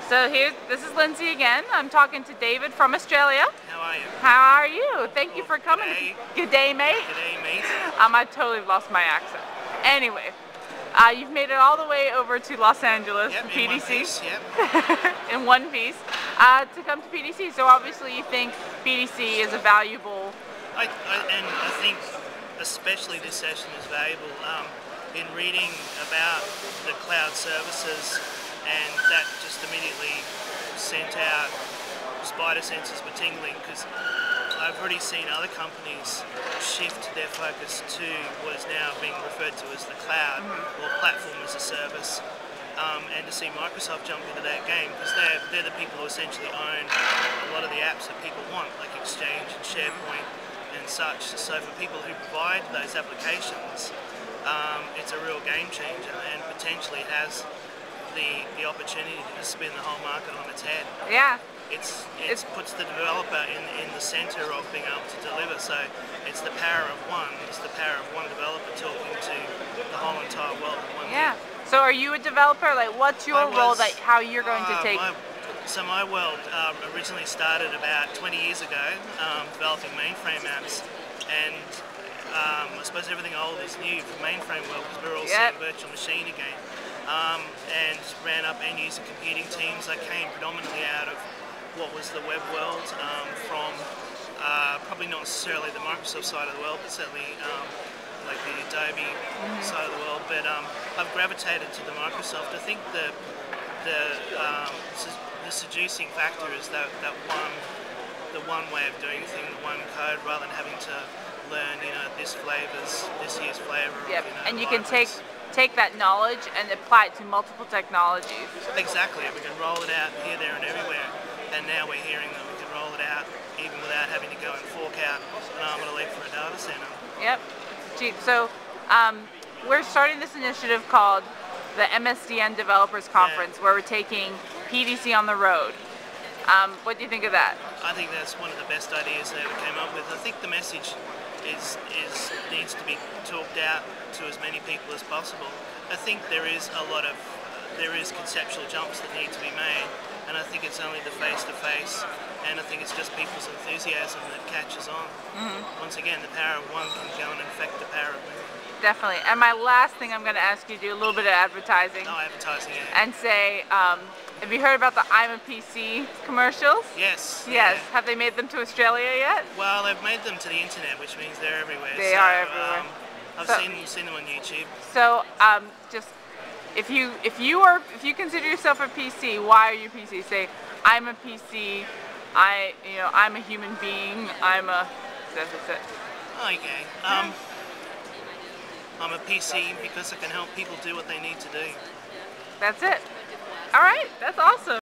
So this is Lindsay again. I'm talking to David from Australia. How are you? How are you? Thank you for coming. Good day, mate. Good day, mate. I totally lost my accent. Anyway, you've made it all the way over to Los Angeles Yep, to in PDC. one piece, yep. In one piece. To come to PDC. So obviously you think PDC is a valuable... I think especially this session is valuable. In reading about the cloud services, and that just immediately sent out spider senses were tingling, because I've already seen other companies shift their focus to what is now being referred to as the cloud or platform as a service, and to see Microsoft jump into that game, because they're the people who essentially own a lot of the apps that people want, like Exchange and SharePoint and such. So for people who provide those applications, it's a real game changer, and potentially has the opportunity to spin the whole market on its head. Yeah. It puts the developer in the center of being able to deliver. So it's the power of one. It's the power of one developer talking to the whole entire world in one Yeah. hit. So are you a developer? Like, what's your role? Like, how you're going to take? My world originally started about 20 years ago, developing mainframe apps, and I suppose everything old is new for mainframe world, because we're all seeing virtual machine again. And ran up end-user computing teams. I came predominantly out of what was the web world, from probably not necessarily the Microsoft side of the world, but certainly like the Adobe side of the world. But I've gravitated to the Microsoft. I think the seducing factor is the one way of doing things, the one code, rather than having to learn, this year's flavor. Yep. And you libraries. can take that knowledge and apply it to multiple technologies. Exactly. We can roll it out here, there, and everywhere. And now we're hearing that we can roll it out even without having to go and fork out an arm and a leg for a data center. Yep. So we're starting this initiative called the MSDN Developers Conference, where we're taking PDC on the road. What do you think of that? I think that's one of the best ideas they ever came up with. I think the message needs to be talked out to as many people as possible. I think there is conceptual jumps that need to be made, and I think it's only the face-to-face, and I think it's just people's enthusiasm that catches on. Once again, the power of one can go and affect the power of many. Definitely. And my last thing, I'm going to ask you to do a little bit of advertising. Oh, advertising, yeah. And say, have you heard about the I'm a PC commercials? Yes. Yes. Yeah. Have they made them to Australia yet? Well, they've made them to the internet, which means they're everywhere. They are everywhere. I've seen them on YouTube. So, just if you consider yourself a PC, why are you PC? Say, I'm a PC. I'm a human being. That's it. Okay. I'm a PC because I can help people do what they need to do. That's it. All right. That's awesome.